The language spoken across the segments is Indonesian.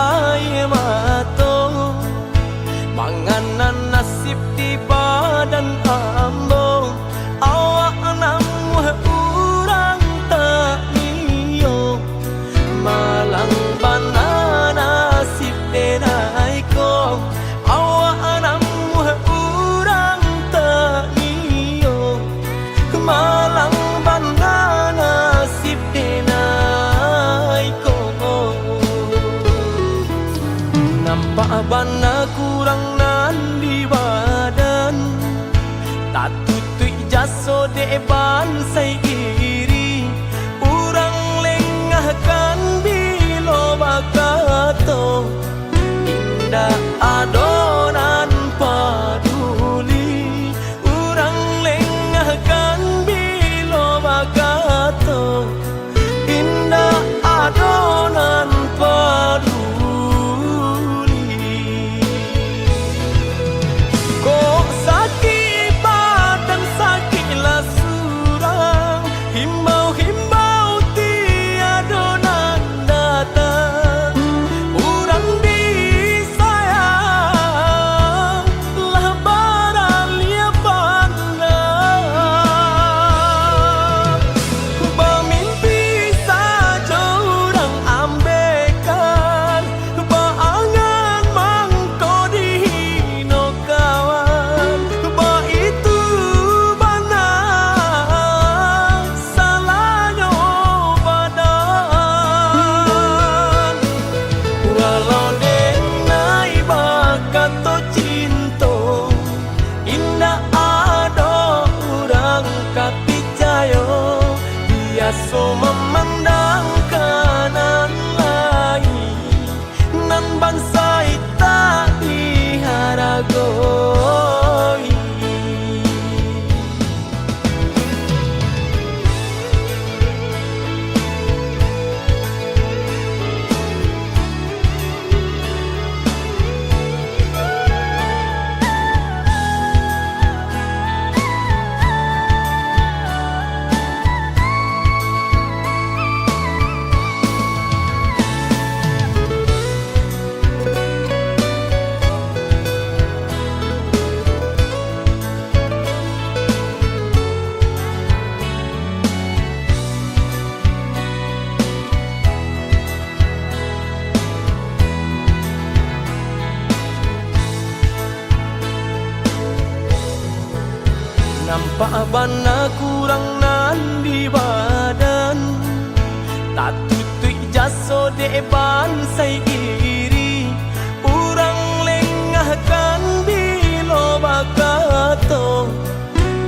air mata, manganan nasib di badan ambo. Awak namu urang tak niyo, malang bana nasib denai ko. Awak namu urang tak niyo, malang bana nasib denai ko. Nampak bana kurang nan di badan, tak tutui jaso deban sai iri. Urang lengahkan bilo bakato, indah adonan paduli. Urang lengahkan bilo bakato, indah adonan paduli. Kok sakit badan sakitlah surang, himbau-himbau tiada nan datang. Urang disayang lah baralia pandang. Bermimpi saja urang ambekan, baangan mangko dihino kawan. Ba itu bana salahnya badan. Walau denai bakato cinta, indah ada urang kapicayo. Biasa memandang kanan lain, nan bangsa tak diharagoi. Nampak bana kurang nan di badan, tak tutui jaso deban sai iri. Urang lengahkan bilo bakato,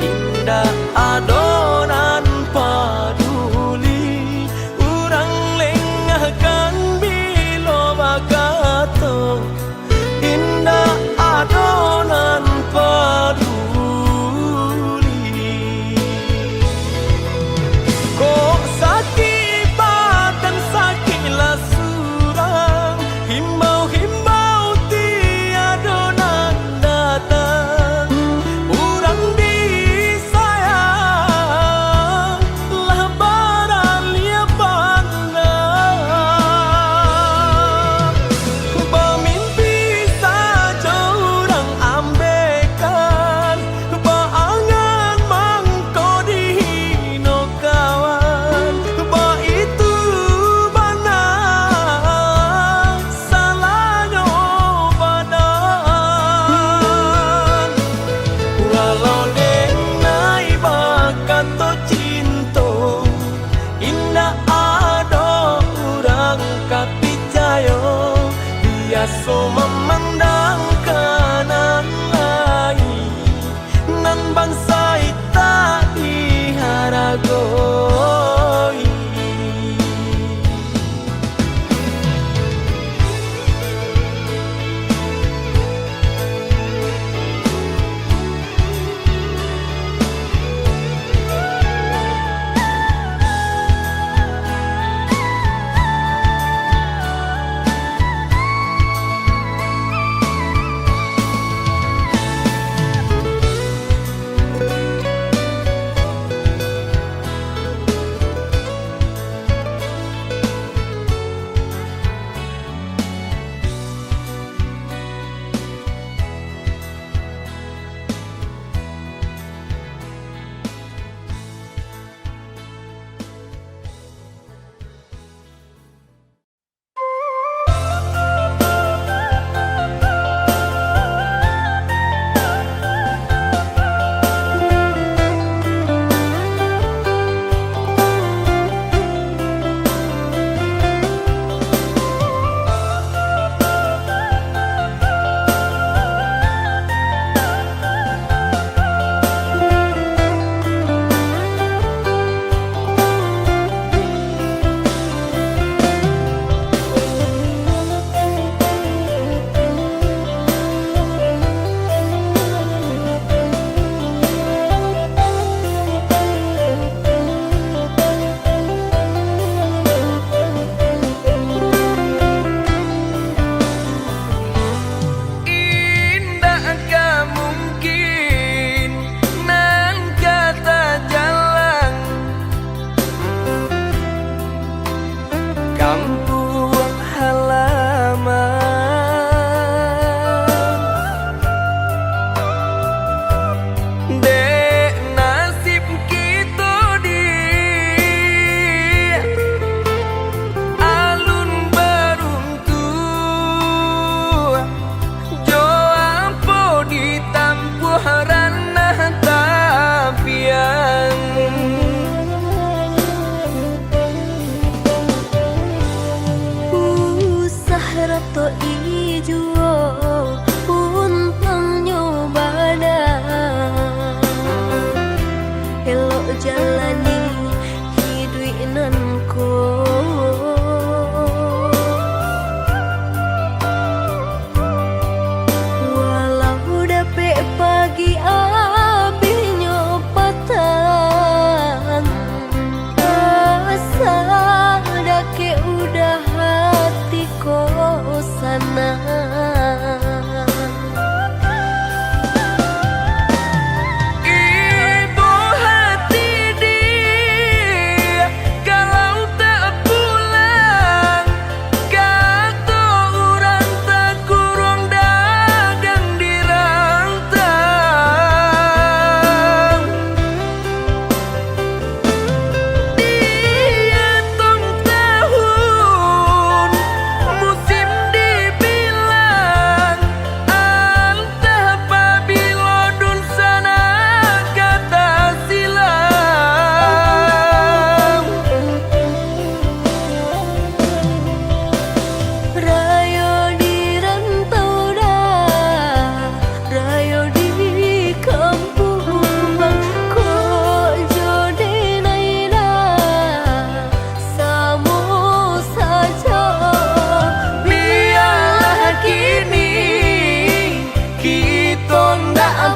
indah adonan paduli. Urang lengahkan bilo bakato, indah adonan paduli. Kok sakit badan sakitlah surang, himbau-himbau tiada nan datang. Urang disayang lah baralia pandang. Bermimpi saja urang ambekan, baangan mangko dihino kawan. Ba itu bana salahnya badan. Walau denai bakato cinta, indah ada urang kapicayo. Biasa memandang kanan lain, nan bangsa tak diharagoi. rato ijo puntang nyobana elok jalani hiduinanku walau dapet pagi abi nyopatan asa dake udah hati kosana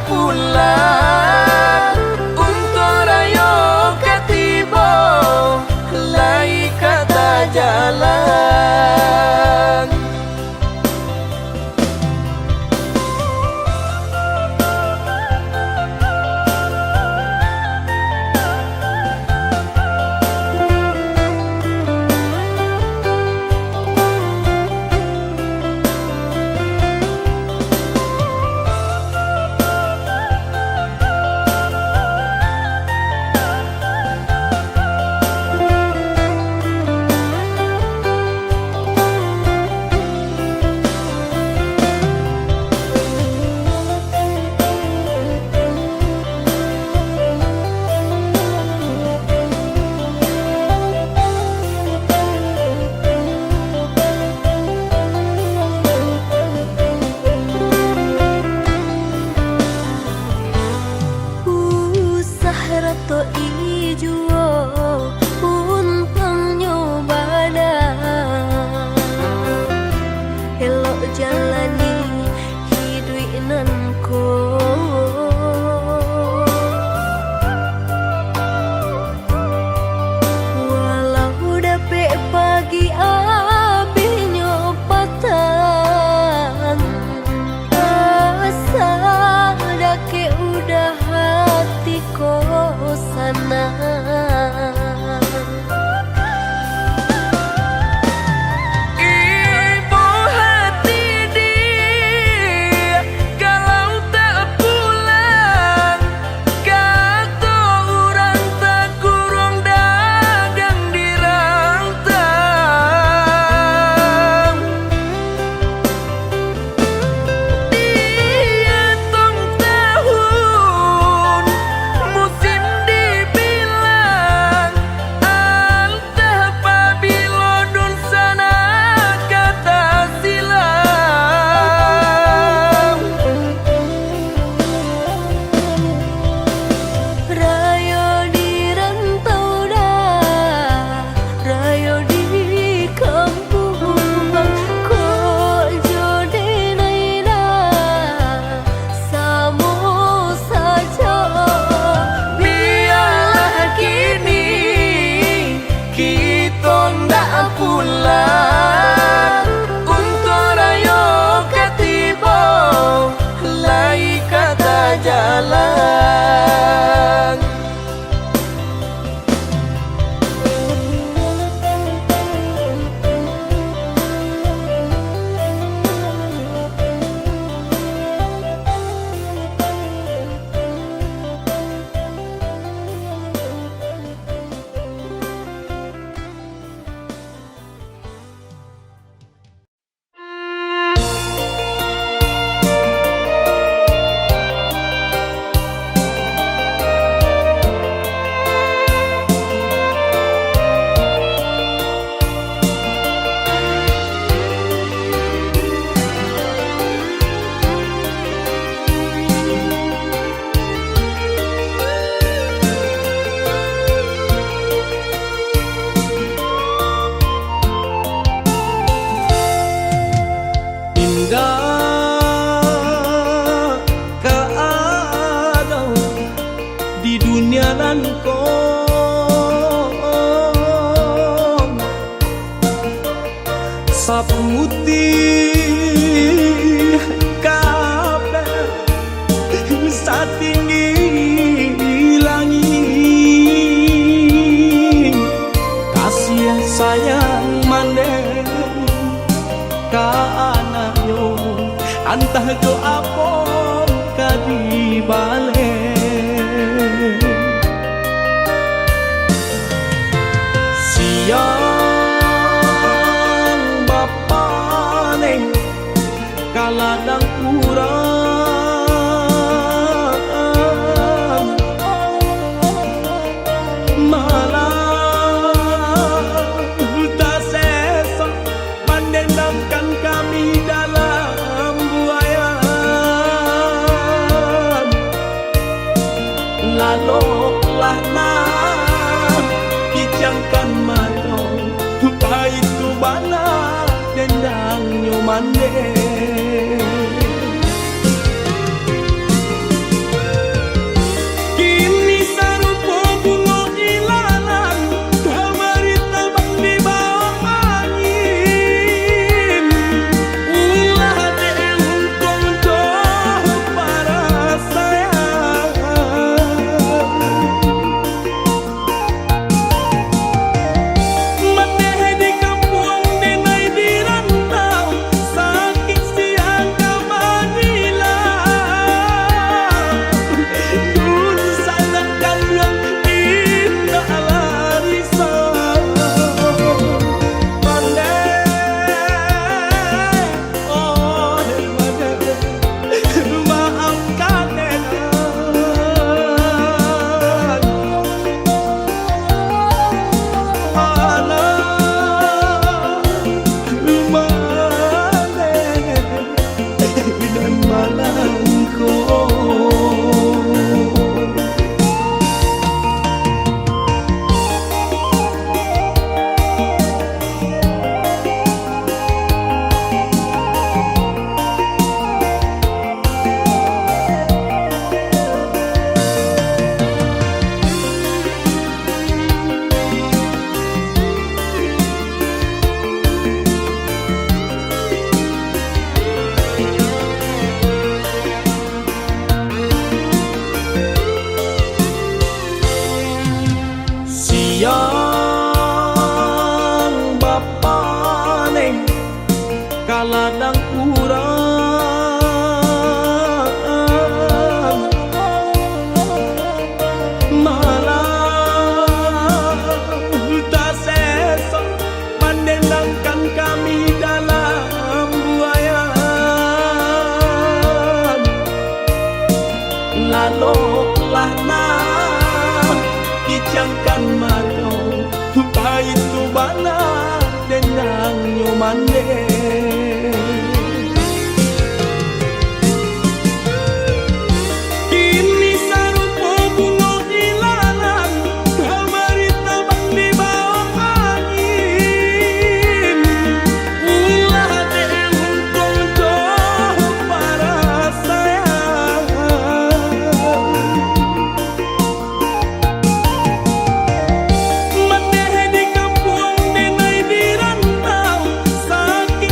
pulang untuk rayo katibo lai kata jalan rato ijo puntang nyobana elok jalani hiduinanku walau dapet pagi abi nyopatan asa dake udah hati kosana ibu hati di anayo antah jo apon kadi bale siang bapane kaladang urang malah tak sesa mendendamkan kami dalam buayan lalu lahna kijangkan mato paitu bala dendang nyomande siang bapane kaladang urang malah tak sesa mendendangkan kami dalam buayan lalu lahna kijangkan mato paitu bala dendang nyomande kini sarupo bunga ilalang kamari tabang di bawah angin ulah deh untuk para sayang maneh di kampung denai di rantau sakit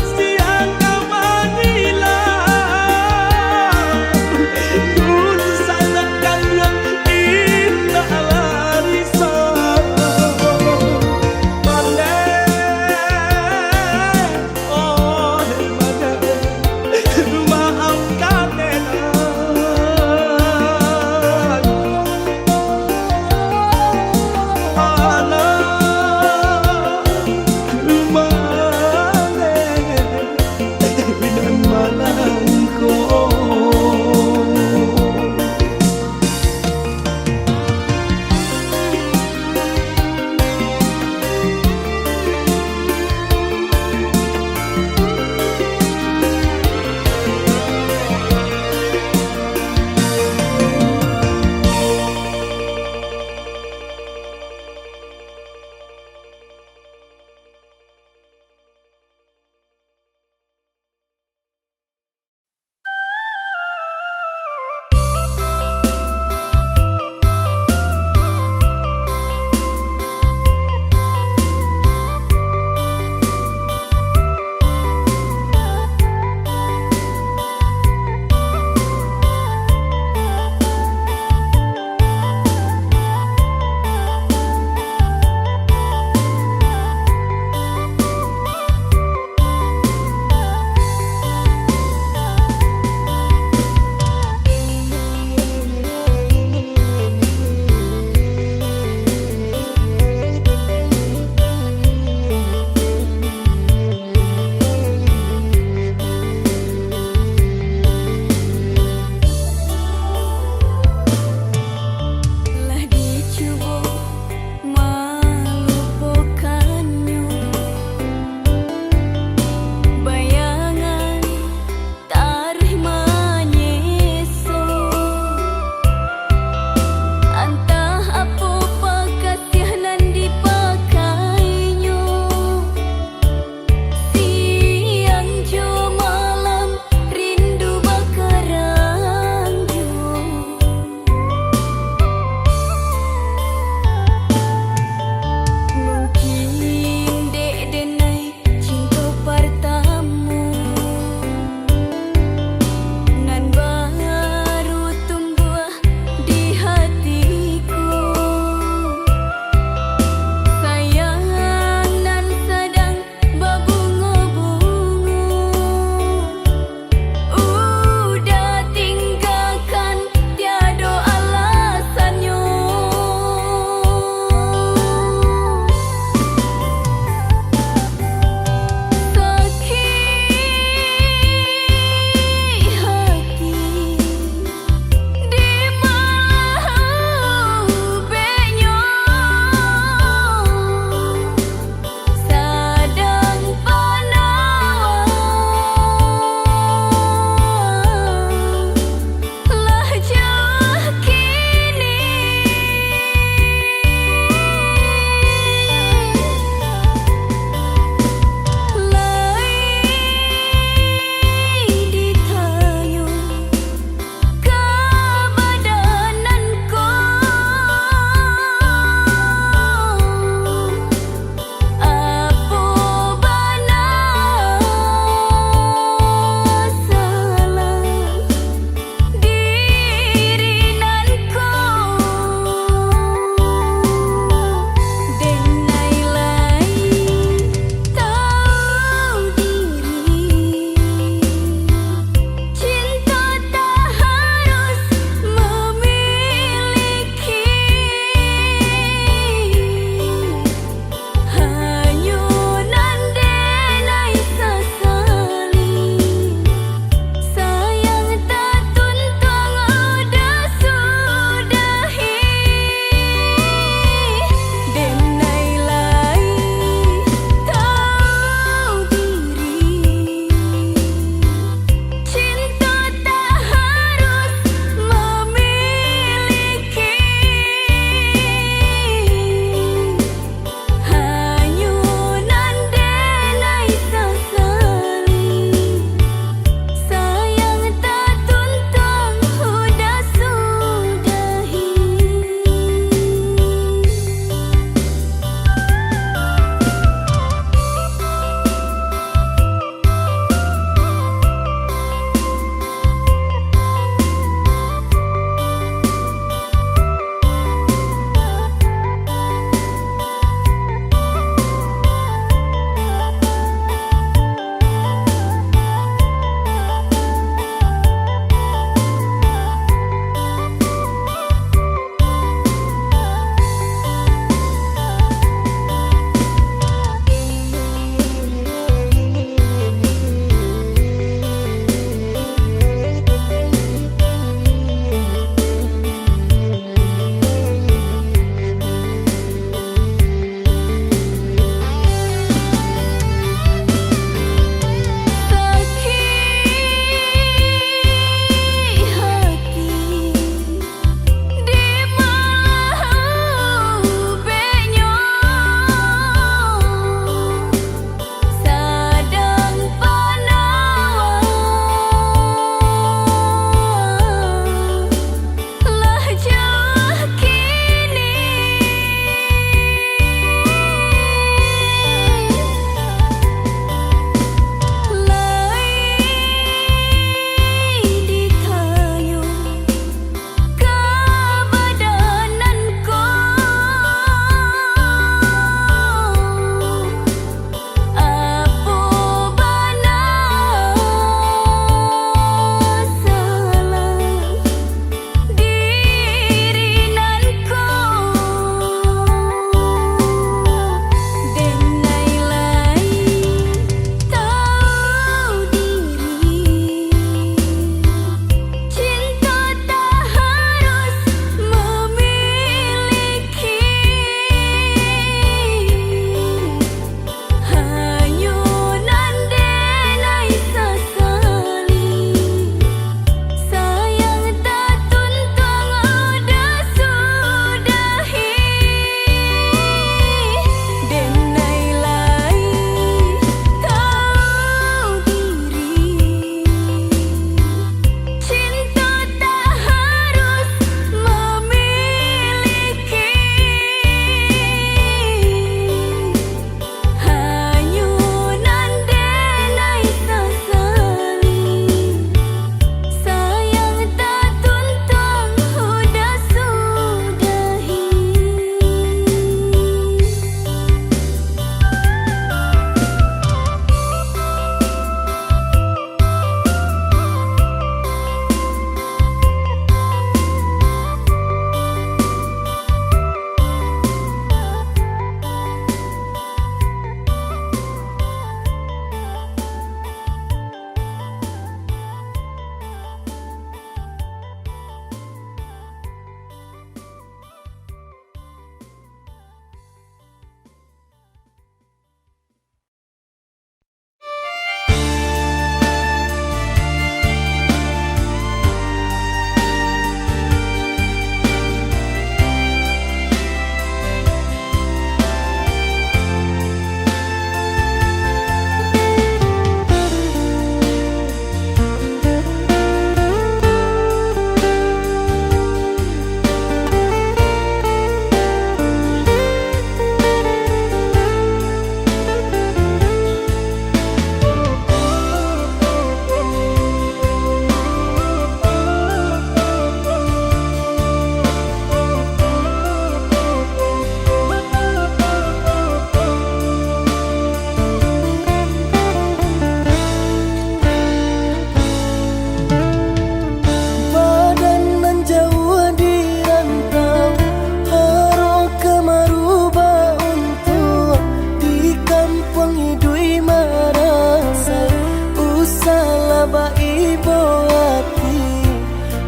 ibu hati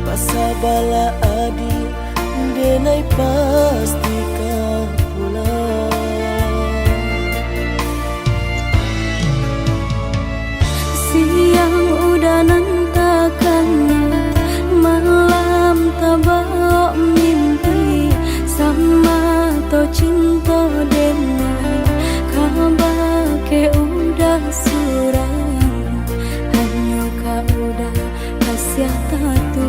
pasabala adi denai pasti kau pulang. Siang udah nantakan malam tabak mimpi sama to cinta denai kabar ke udah surang hanya kau udah kasih tatu.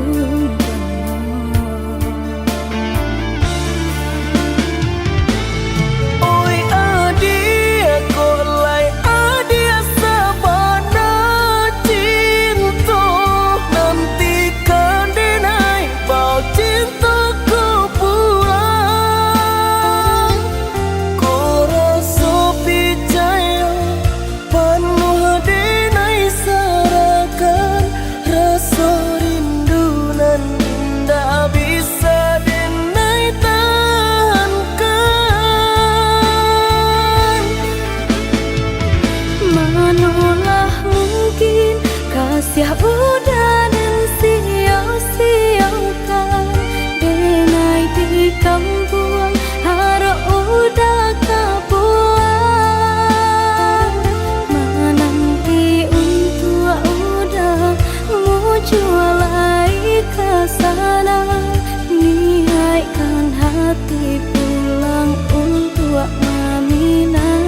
Siap udah dan sia-siakan denai di kampung harap udah kapuan menanti untuk udah mau jualai ke sana niatkan hati pulang untuk Aminah.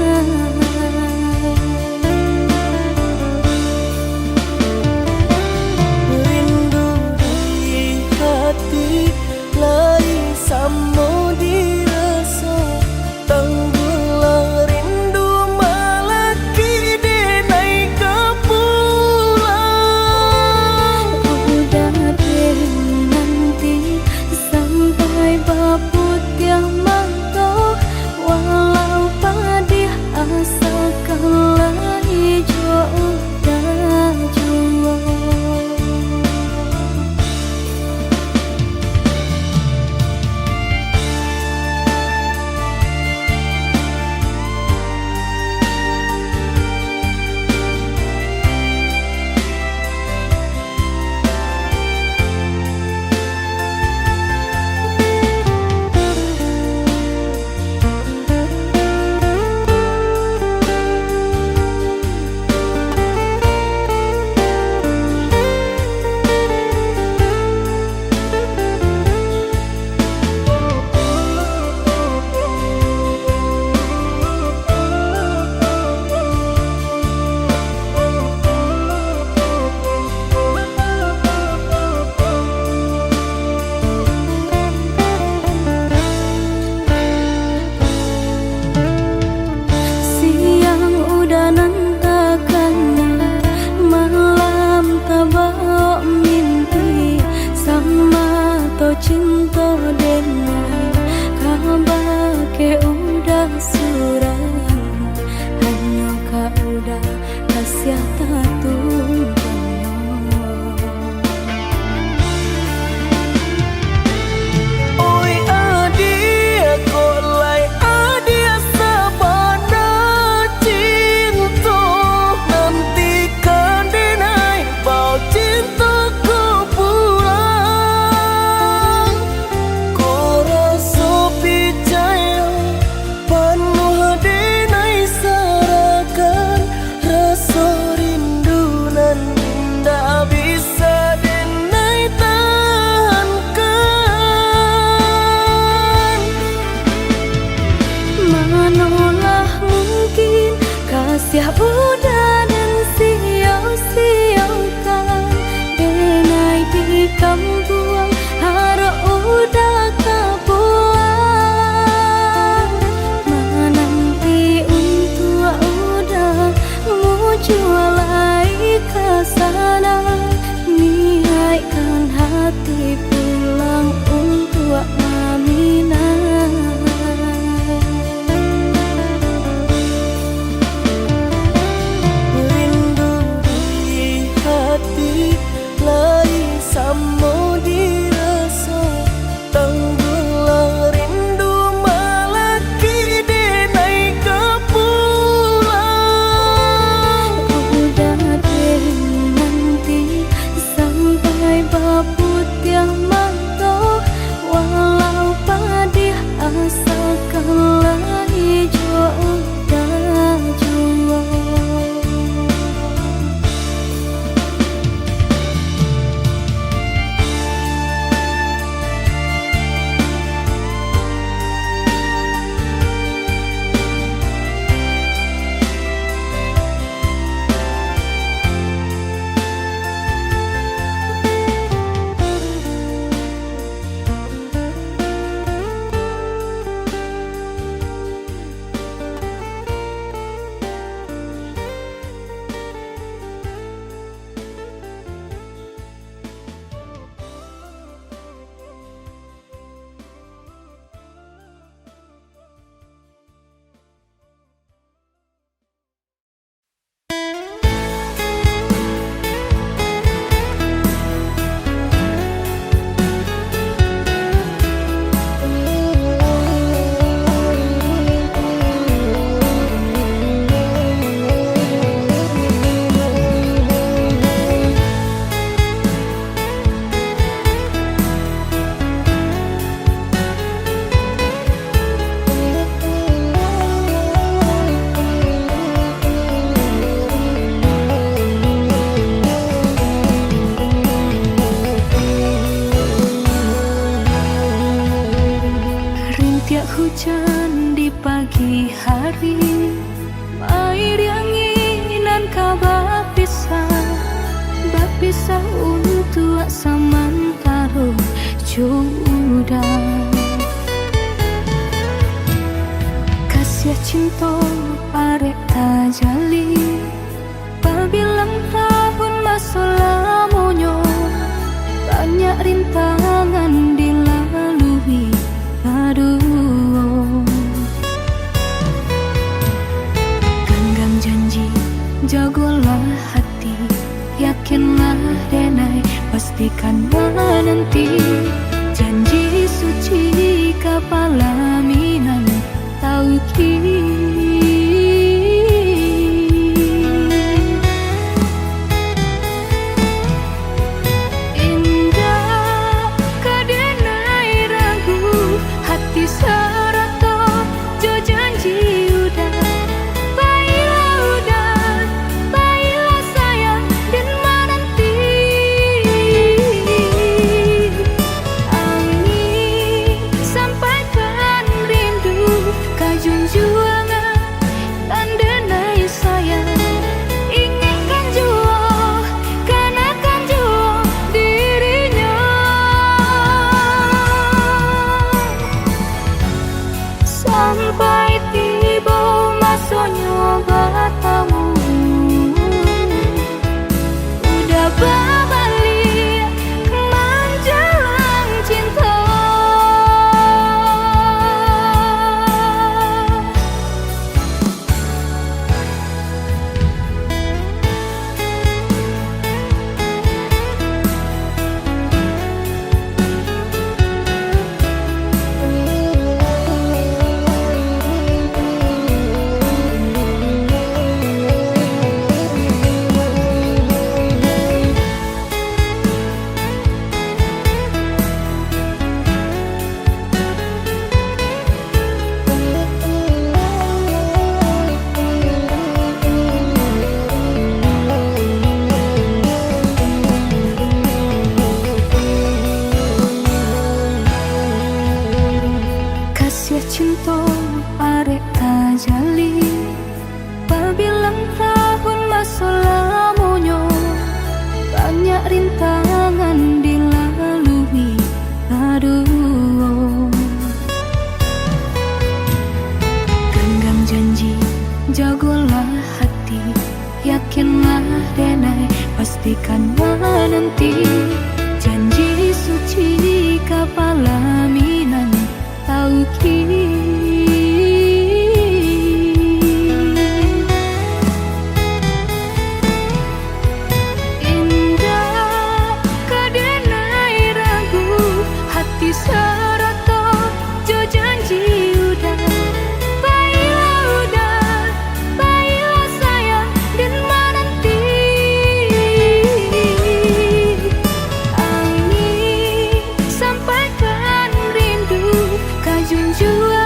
bisa untuk samantara jodoh. Kasih cinta arek tajali pabilang tahun masa lamonyo, banyak rintangan dilalui. Aduh, genggam janji, jagolah hati, yakinlah denai, pastikan menanti. Janji suci kapalaminan tauhid. Indah kadenai ragu, hati serata jo janji udah. Baiklah udah, baiklah sayang dan menanti. Angin sampaikan rindu, kajunjuangan dan denai sayang. Ingatkan jua, kanakan jua dirinya. Sampai tiba masanya bertemu, udah berbalik menjelang cinta. Kasih cinta arek tajali pabilang tahun masa lamonyo, banyak rintangan dilalui. Aduh, genggam janji, jagolah hati, yakinlah denai, pastikan menanti. Janji suci kapalaminan tauhid. Indah kadenai ragu, hati serata jo janji udah. Baiklah udah, baiklah sayang dan menanti. Angin sampaikan rindu, kajunjuan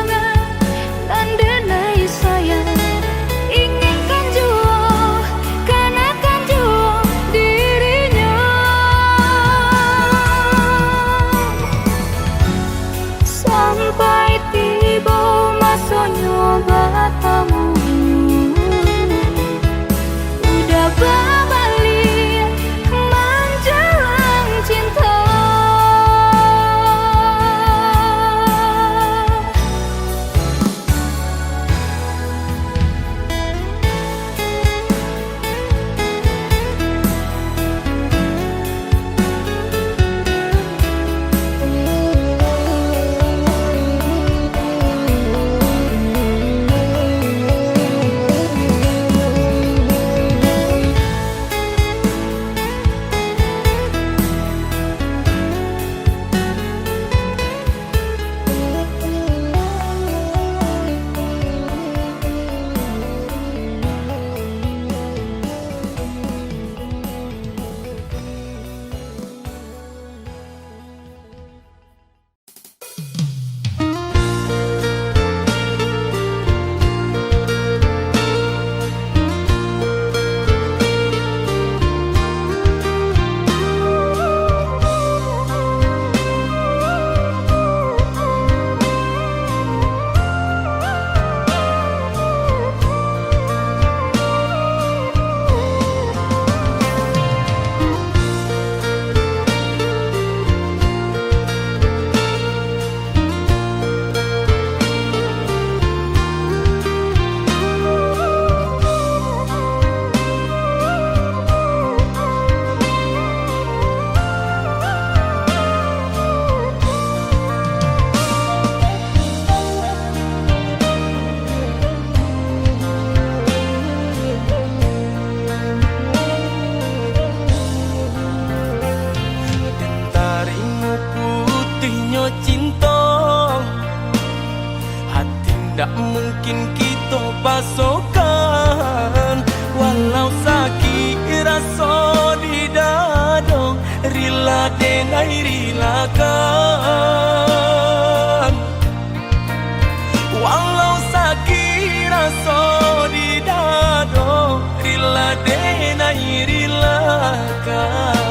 tak mungkin kita pasokan. Walau sakit rasa di dada, rela denai rilakan. Walau sakit rasa di dada, rela denai rilakan.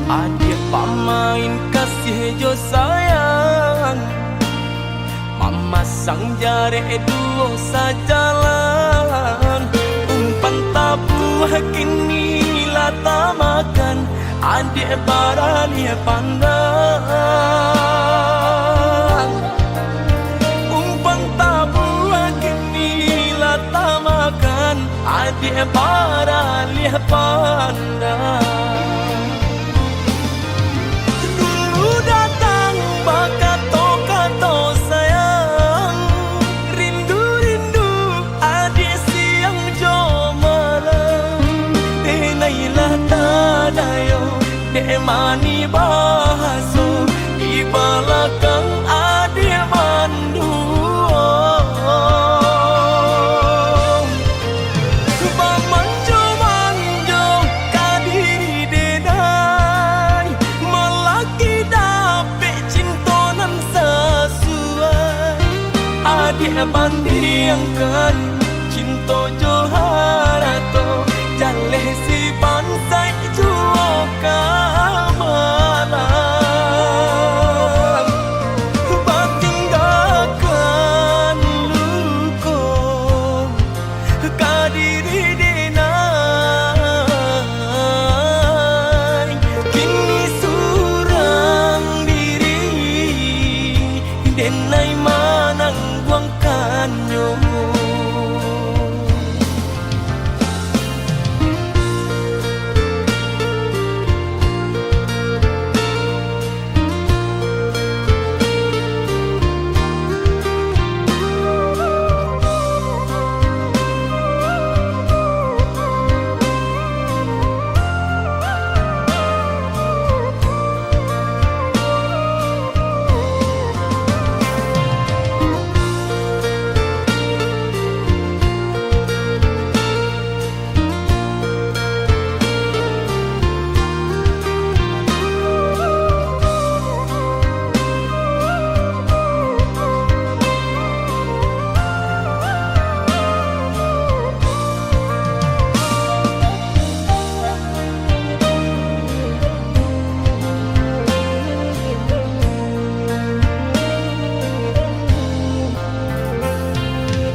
Adik pamain kasih jo sayang, mama sang jare duo sajalan. Umpan tabu kini lata makan, adik barani pandang. Umpan tabu kini lata makan, adik barani pandang. Kato sayang, rindu-rindu adik siang jo malam. Denailah tadayo, dek mani bahaso, di belakang adik mandu. Manjo-manjo kadiri denai, melaki dapet cintonan sesuai. Adik bandingkan cinta joharato, jaleh si pansai juo kamalan. Batinggalkan luko kadiri denai, kini surang diri denai manang buangkannya.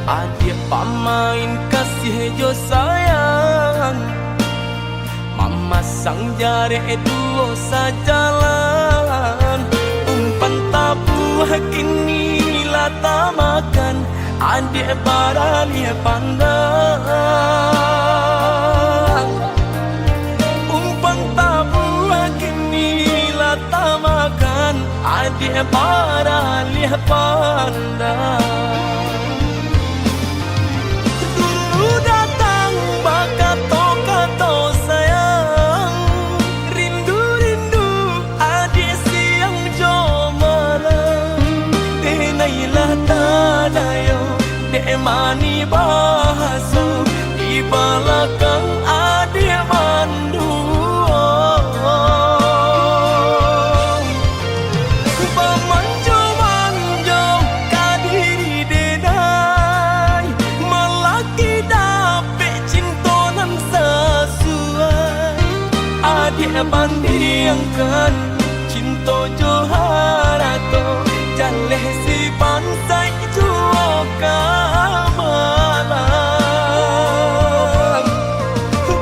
Adik pamain kasih jo sayang, mama sang jare duo sajalan. Umpan tabu kini lata makan, adik barani pandang. Umpan tabu kini lata makan, adik barani pandang. Kato sayang, rindu-rindu adik siang jo malam. Denailah tadayo, dek mani bahaso, di belakang adik mandu. Manjo-manjo kadiri denai, melaki dapet cintonan sesuai. Adik bandingkan cinta joharato, jaleh si pansai juo kamalan.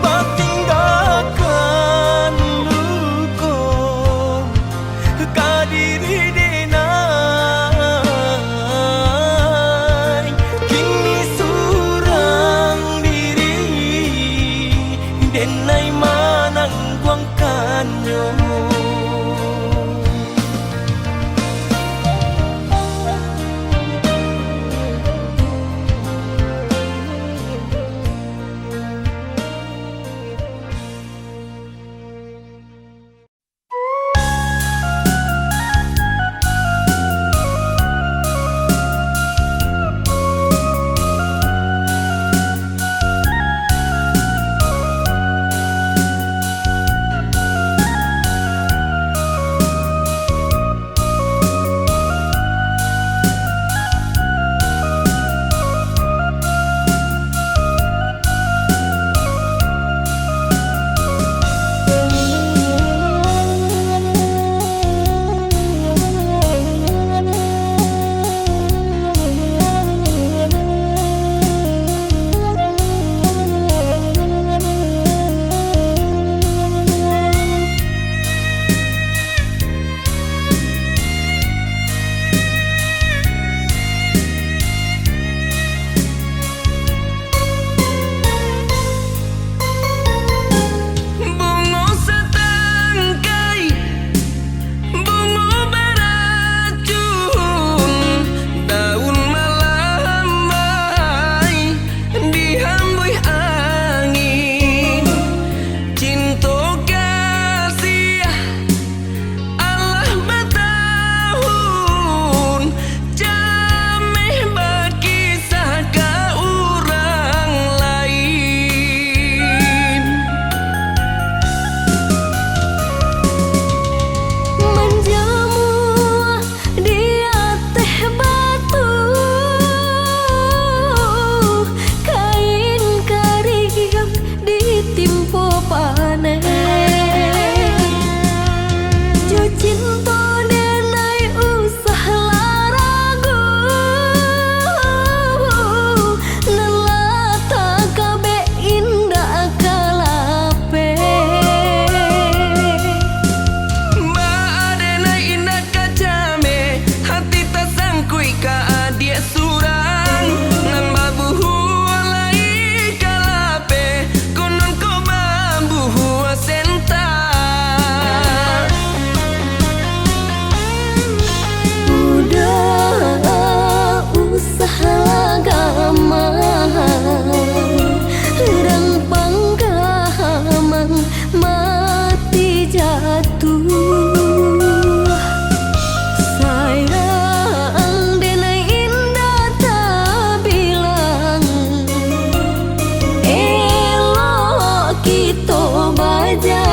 Batinggalkan luko kadiri denai, kini surang diri denai manang buangkannya.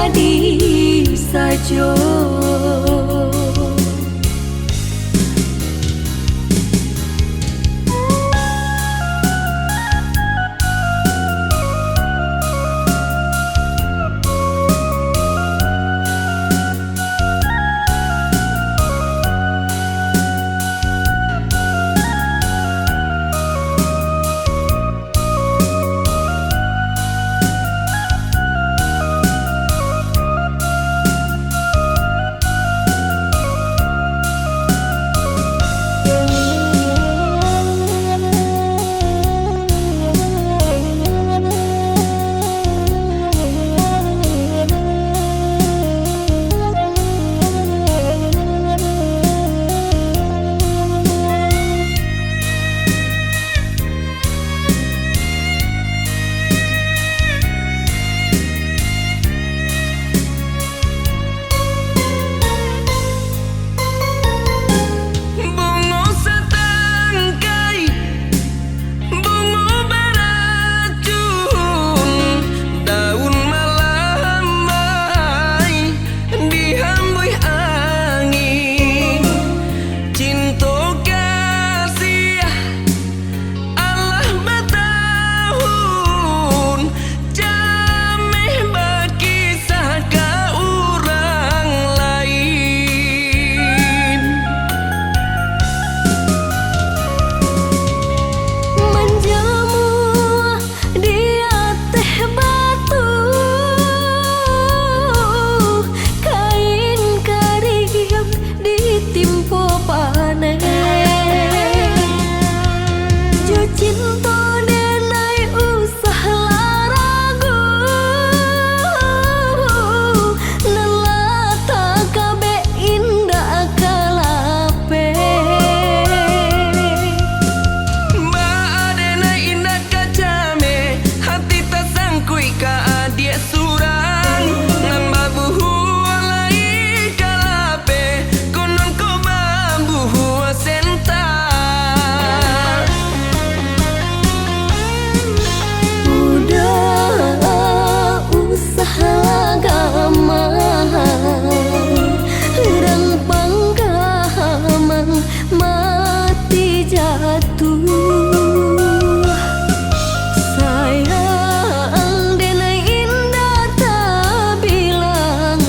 jadi saja. Bunga setangkai, bunga beracun, daun melambai dihembus angin. Cinta kasih Allah bertahun, jameh berkisah ke orang lain. Menjamu di atas batu, kain kering ditimpa panen. Jo cinta denai usah laragu, nelata kabe indah kalape. Baadena indah kacame, hati tak sangkui ka adik surang. Ngan babuhu alai kalape, konon ko babuhu senta. Udah usah agama, rang panggaman mati jatuh. Sayang denai indah tak bilang,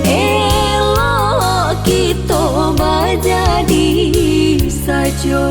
elok kita jadi saja.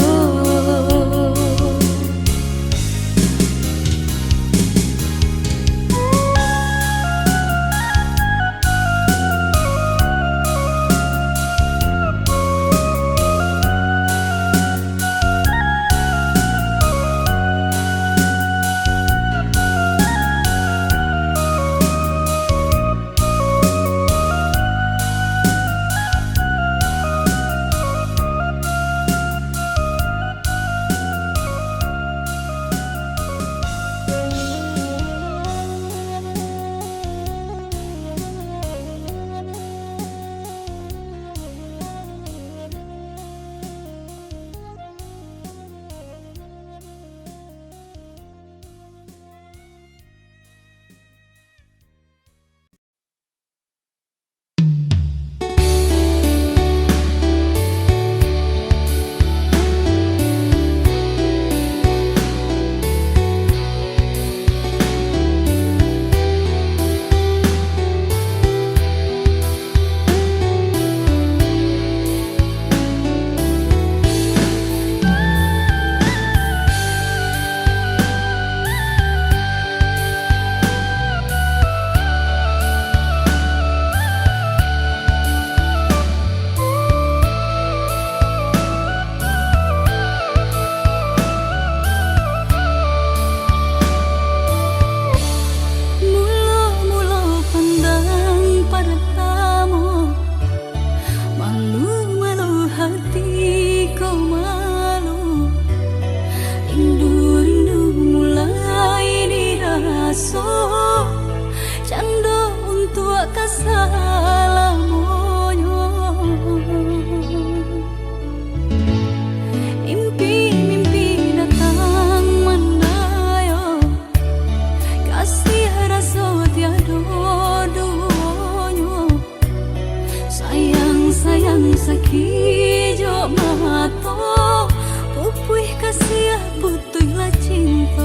sayang sakijo mato pupuih kasih butuhlah cinta.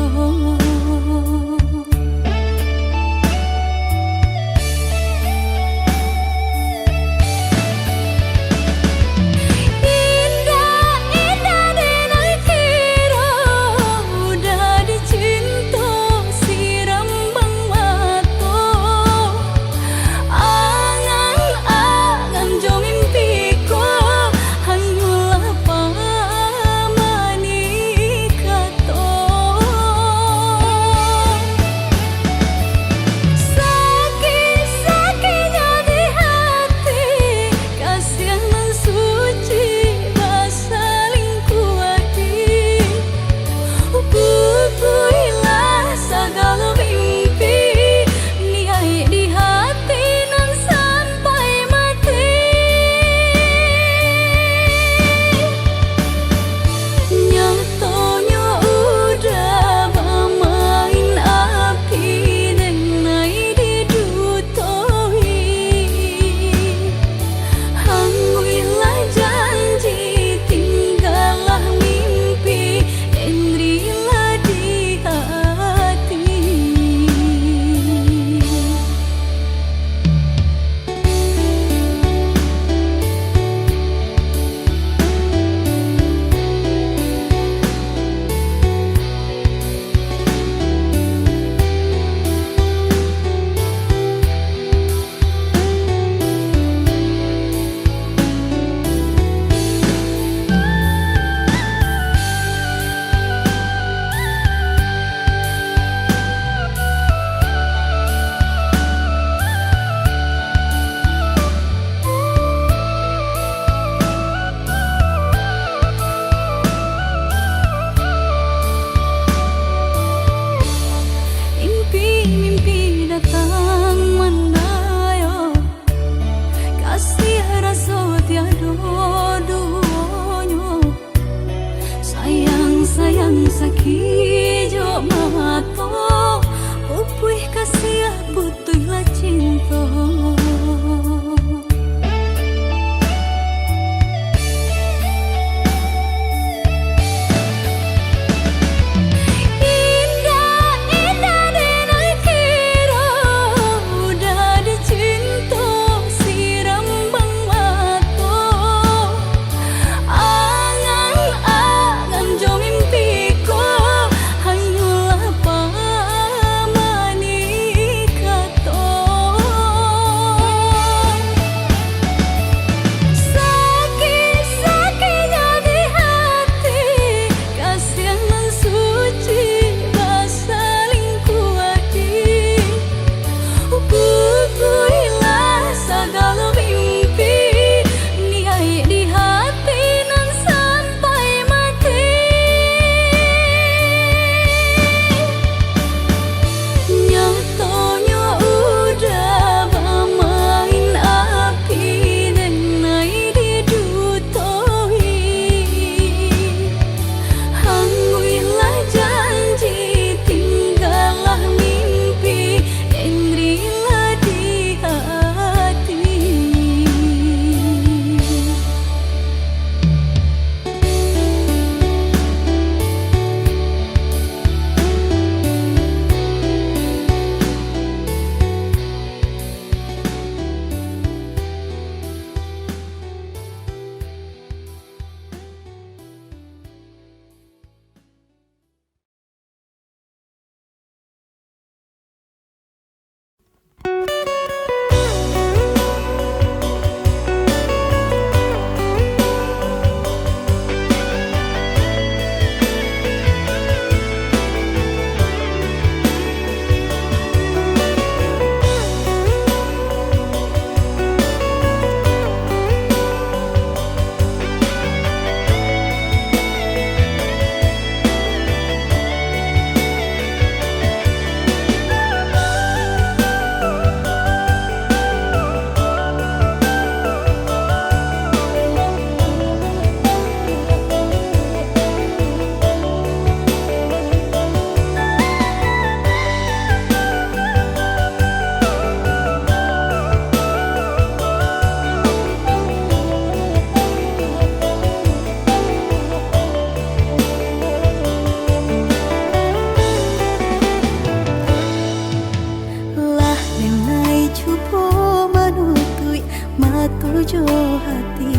sujo hati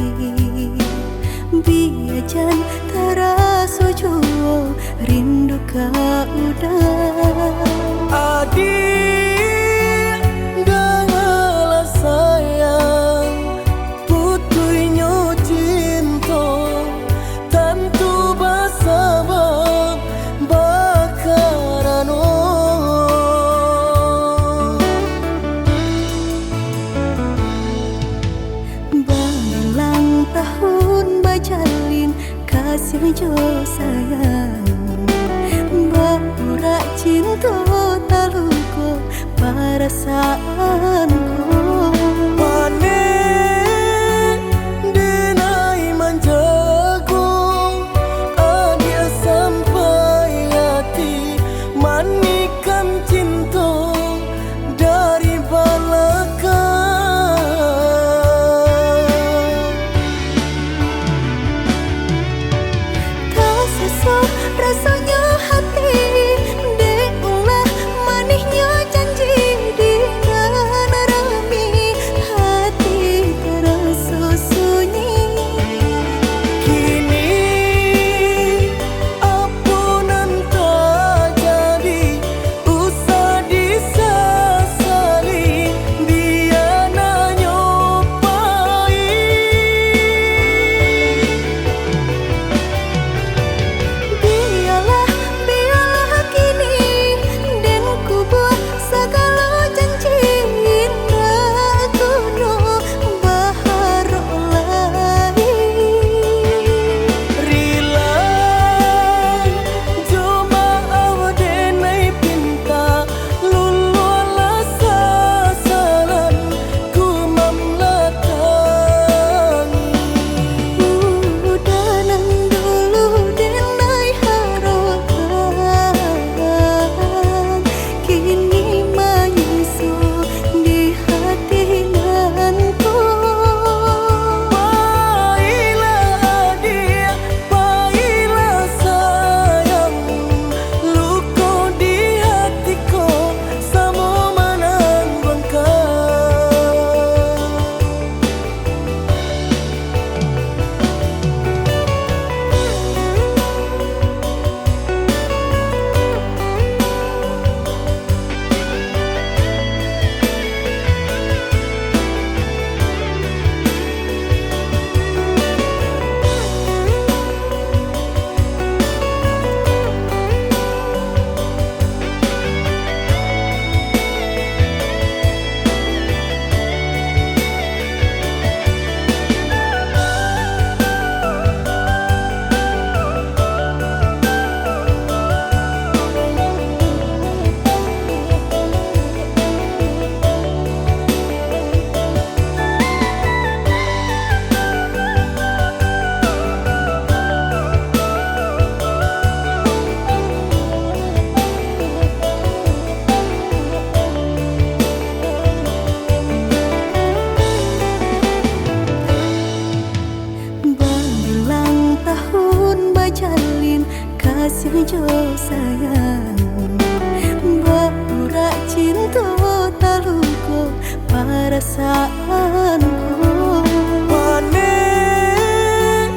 biajan taraso juo rindu ka udah adik dengarlah sayang putuinyo cinta tentu bersabab bakarano berulang tahun bajalin kasih jo sayang berurak cinta taluko perasaanku panen denai manjagung adia sampai hati manikan cinta dari belakang tak sesak rasanya hati diulah manisnya janji di rami hati terasa sunyi kini ampunan tak jadi usah disesali dia nyopai biarlah kini dan ku buat segala janji indah kuno baharu lagi rila cuma awdenai pinta lulu ala sasaran ku mamlatangi udanan dulu denai harokan kini menyusul di hati nanku Pailah dia, pailah sayang luko di hatiku samo berulang tahun bajalin kasih jo sayang berurak cinta taluko perasaanku panen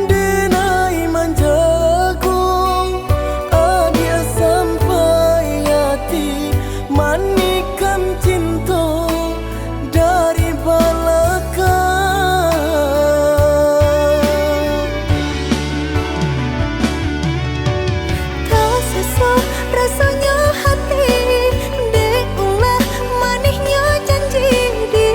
denai manjagung adia sampai hati manikan cinta dari belakang tak sesak rasanya hati diulah manisnya janji di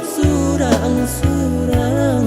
surang-surang.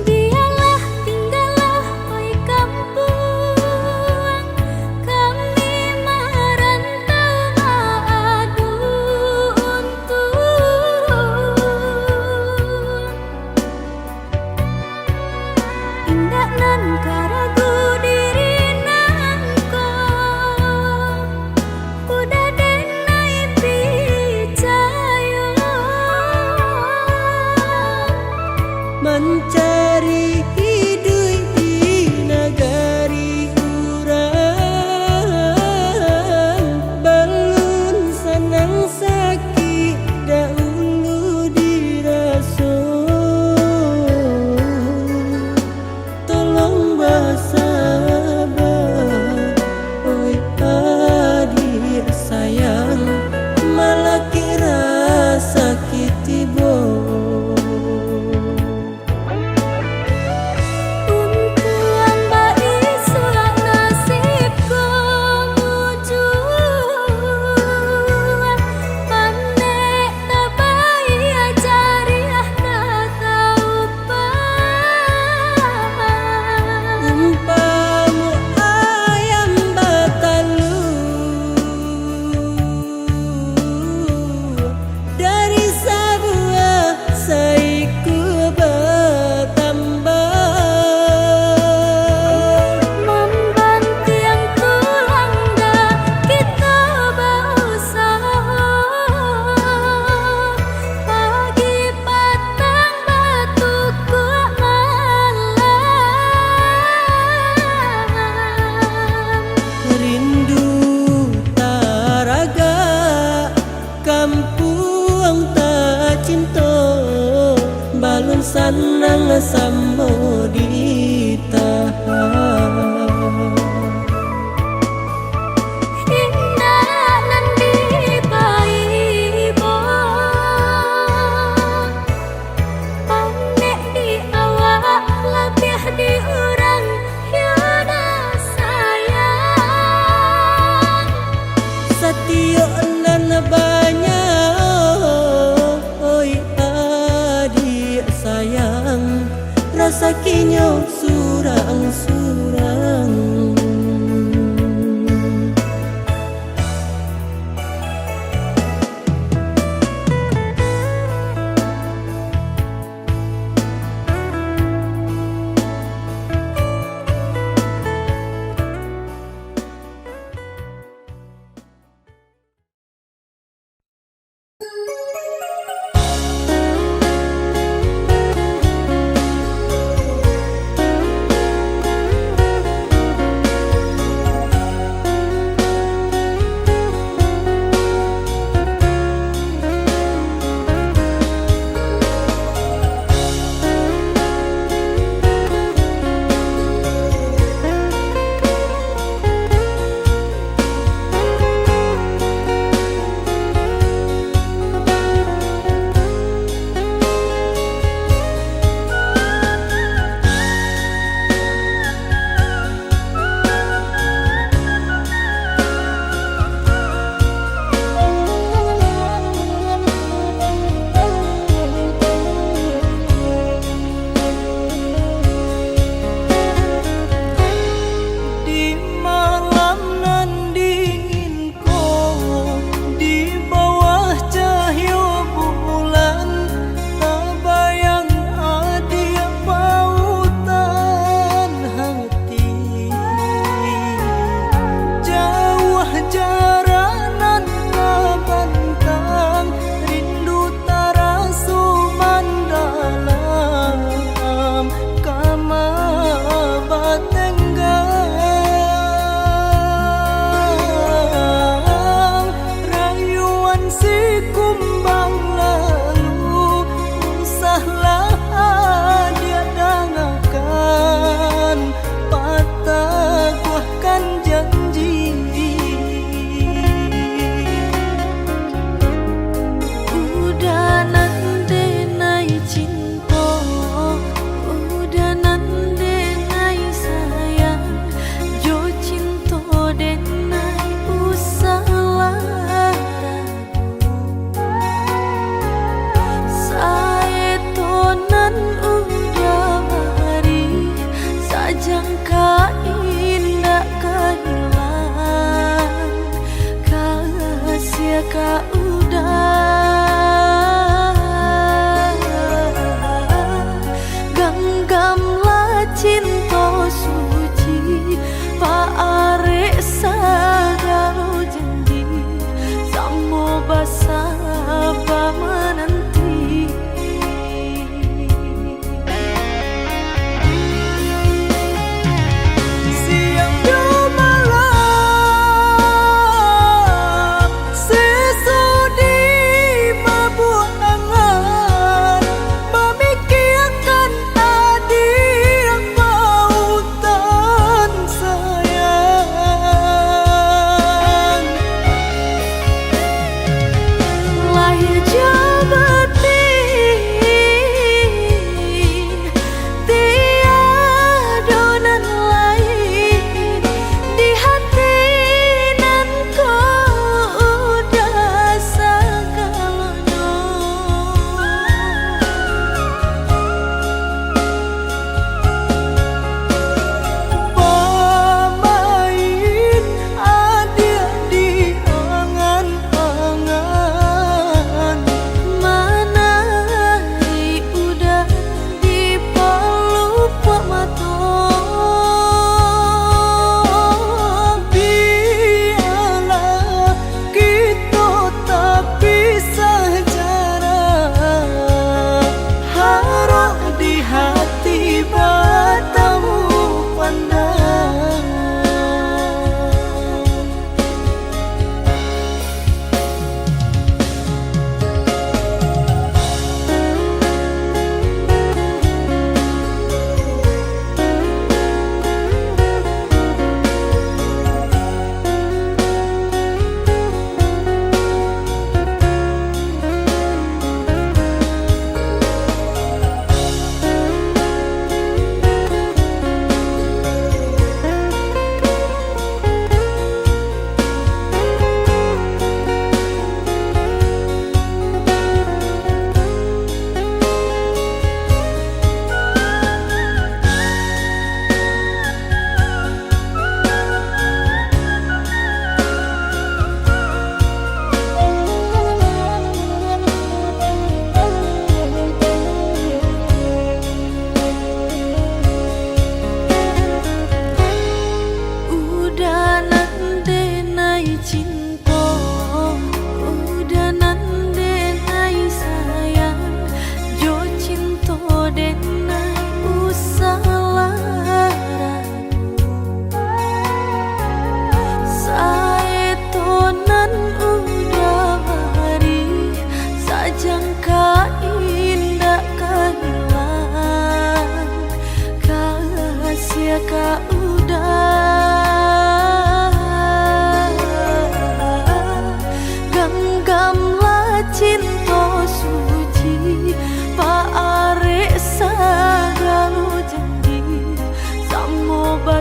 Biarlah tinggallah oi kampung, kami merantau mengadu untung. Indah nan karagu diri nangko, udah denai picayo. Mencari hidup di negari urang, belum senang sakit dahulu diraso. Tolong bersabar, oi adik sayang, malah kira sakit tiba. Untuang baik sulak nasibku mujur, panek tabai ajariah kata upah. Umpamu ayam batalu, dari sebuah saiku bertambah. Membantu yang tulang dah kita berusaha, pagi petang batu kuat malam. Rindu taraga kampung tak cinta, balun sanang samo ditahan. Indah nan dipaibo, panek di awak lebih di urang yada sayang. Satio nan banyak, oi adik sayang, rasa kinyo surang-surang.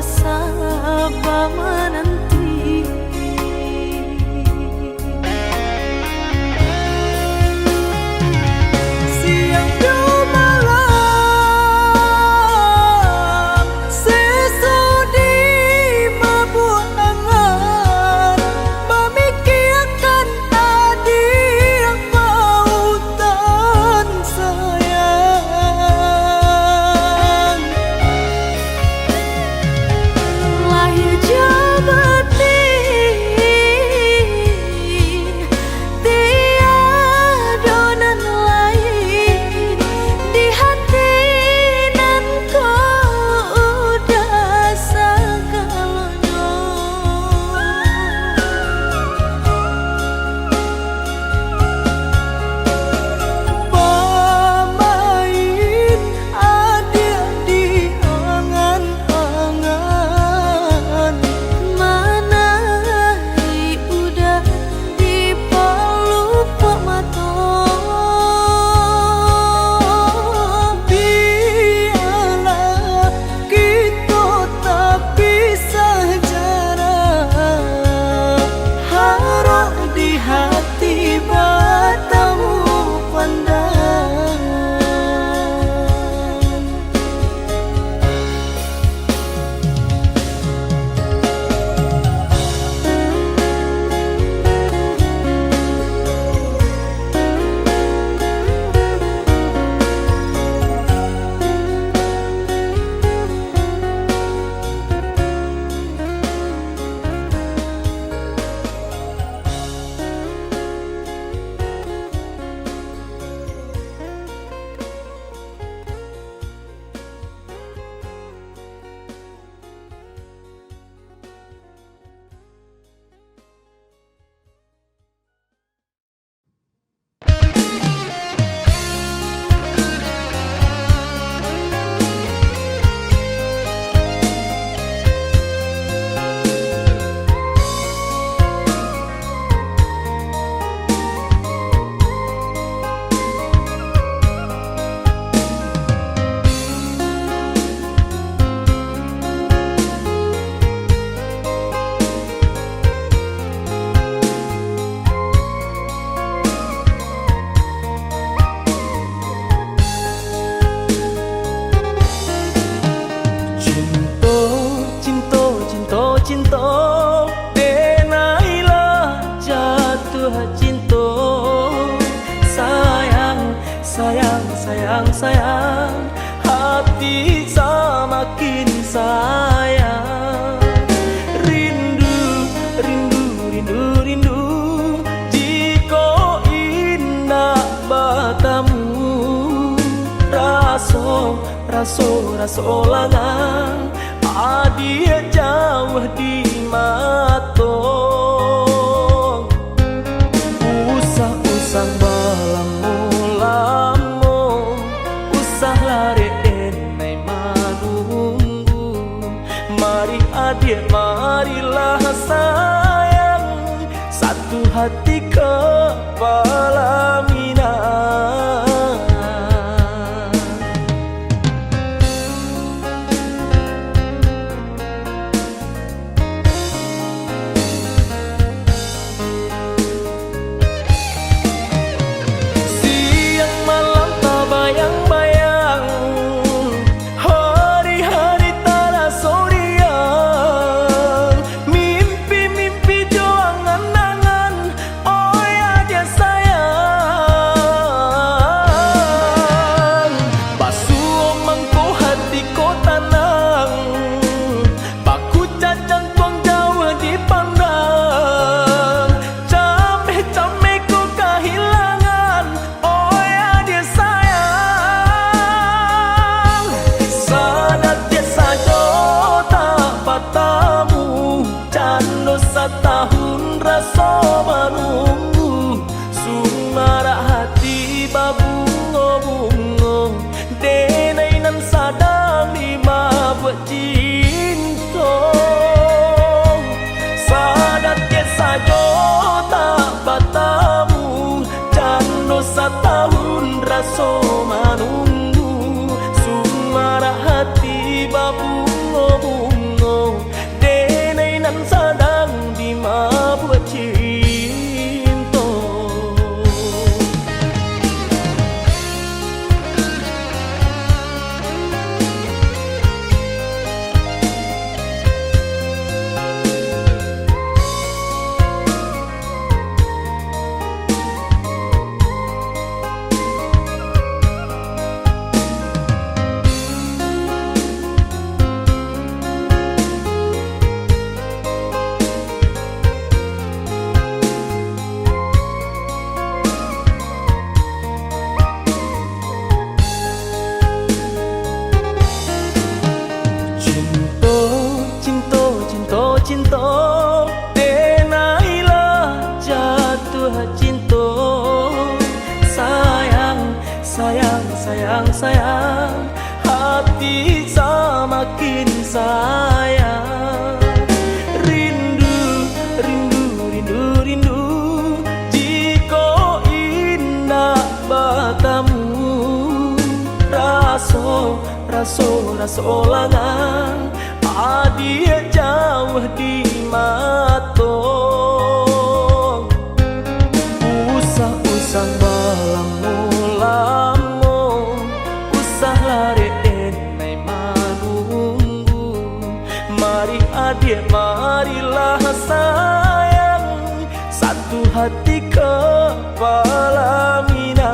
sabar menanti. Siang dan malam sesudi mabuk angan, memikirkan adik pautan sayang. Lahir jabatin tiada nan lain di hati nan kau udah segalanya. Pamain adik di angan-angan, Manai udah di pelupa mata. biarlah kita tak pisah jarak, harap di hati bertemu pandang. Cinta denailah jatuh cinta. Sayang, sayang, sayang, sayang, hati semakin sayang. Rindu, rindu, rindu, rindu, jika indah bertemu. Raso, raso, raso langang, adik jauh di mata. Usah-usah balamu-lamu, usah lari enai menunggu. Mari adik, marilah sayang, satu hati kepala minang. sayang, hati semakin sayang. Rindu, rindu, rindu, rindu, jika indah bertemu. Raso, raso, raso langan, adia jauh di matong. Usah-usah balamu-lamu, usah lari enai manunggu. Mari adik, marilah sayang, satu hati kepala minang.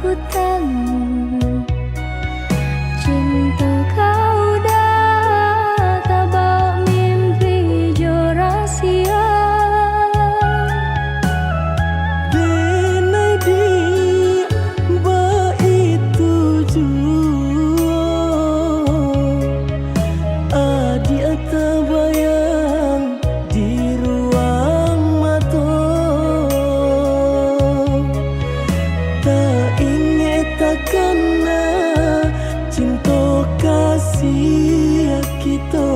angkutanmu. Cinta kau dah tak bawa mimpi jo rahasia. Denai dia itu jua adik terbayang di ruang mata. Tak ingat takkan cinta kasih kita.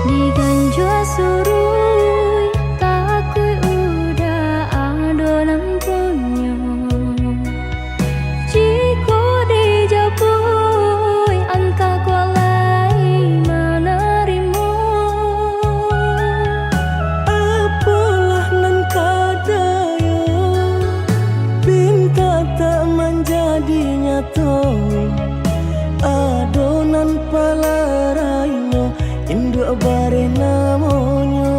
Diganjua surui takui udah adonan punya. Jika dijapui entah kualai menerima. Apalah nan kadaya pinta tak menjadi nyata. Adonan palarainya induk bare namanya.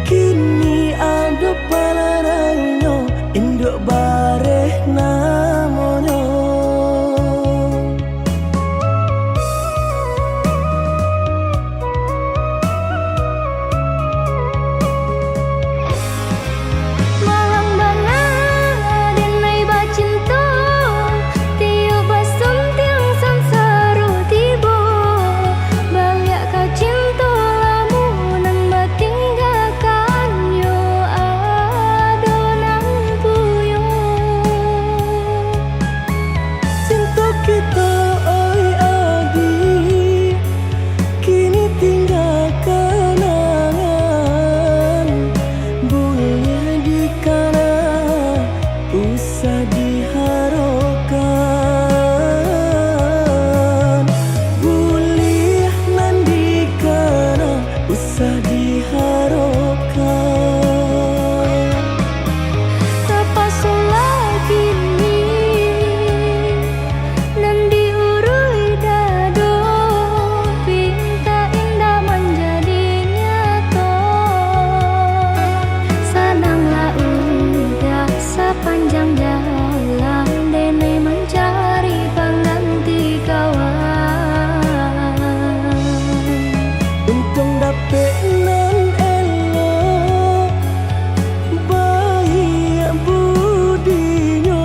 Kini ada palarainya induk bare namanya. Malang bana denai bacinta tiup basum tiang sansaru tibo. Baliak kau cinta lamunan batinggalkan yo adonan puyo. Cinta kita oi adik kini tinggal kenangan. Boleh dikana usah diharapkan. Boleh nan dikana usah diharapkan. Terpaksa lagi ni dan diurui dado. Pinta indah menjadi nyata. Senanglah udah sepanjang jalan denai mencari pengganti kawan. Untung dapet nan elok baik budinya.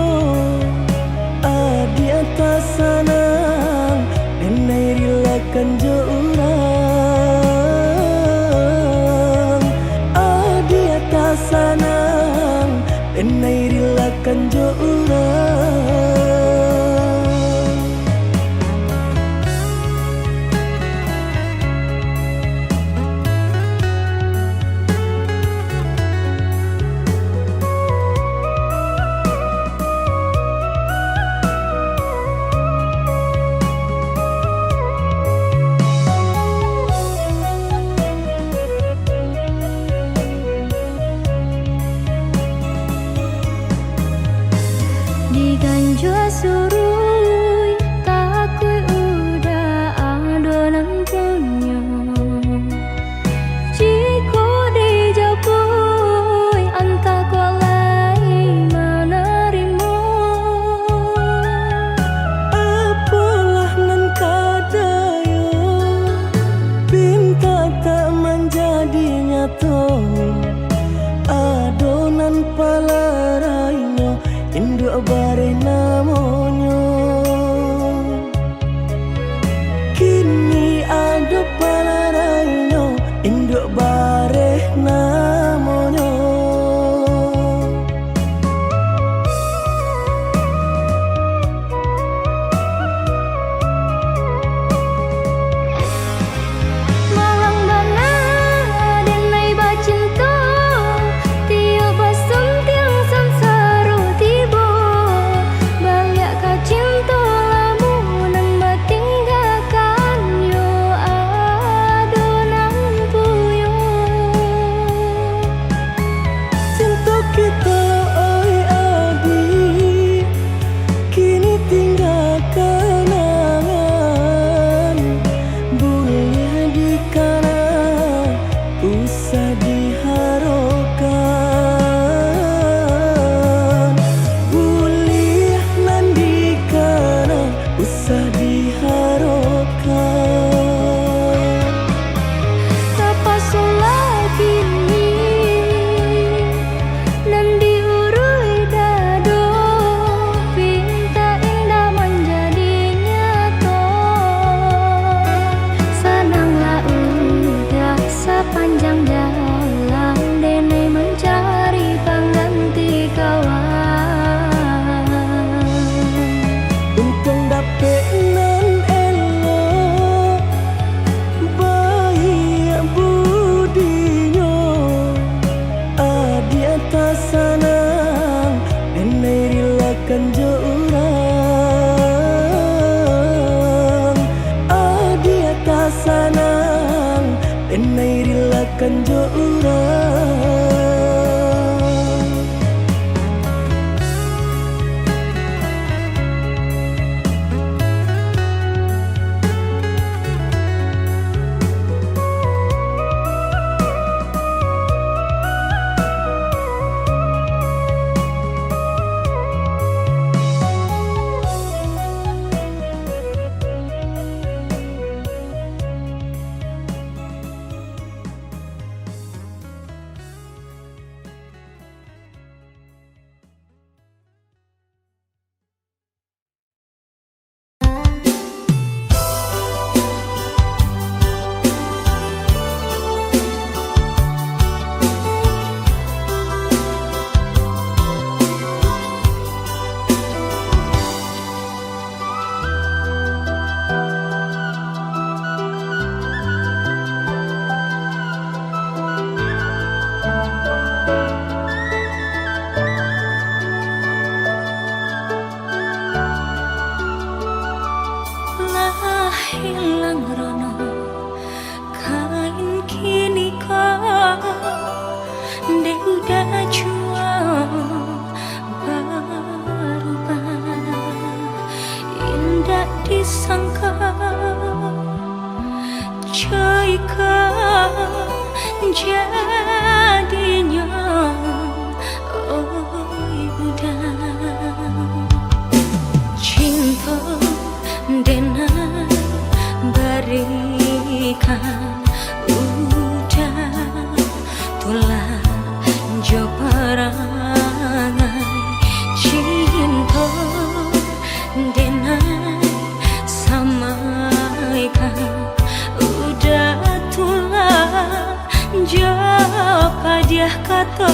Adi atas sanang denai rilakan jo urang. Adi atas sanang denai rilakan jo urang. Diganjua surui takui udah adonan punya. Jika dijapui entah kualai menerima. Apalah nan kadaya pinta tak menjadi nyata. Adonan palarainya induk bare namanya. Kini ada palarainya induk bare namanya. Malang bana denai bacinta usah diharapkan, boleh nandikana usah diharapkan. Terpaksa lagi nanti urui dado, pinta indah menjadi nyata. Senanglah udah sepanjang jalan dene mencari pengganti kawan. Untung dapet nan elok, baik budinya, adi atas sanang dene rilakan jo urang, adi atas sanang dene rilakan jo urang. Hilang rono kain kini kau de udah jual berubah, indah disangka jika jadinya. Oh udah cinta denai berikan udah tulah jo perangai cinta denai samaikan udah tulah jo padiah kata.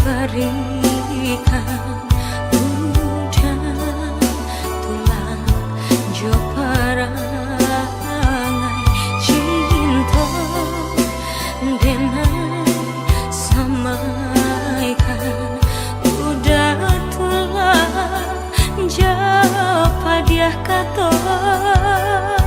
berikan udah tulang jo perangai cinta dengan samaikan udah tulang jo padiah kata Tuhan.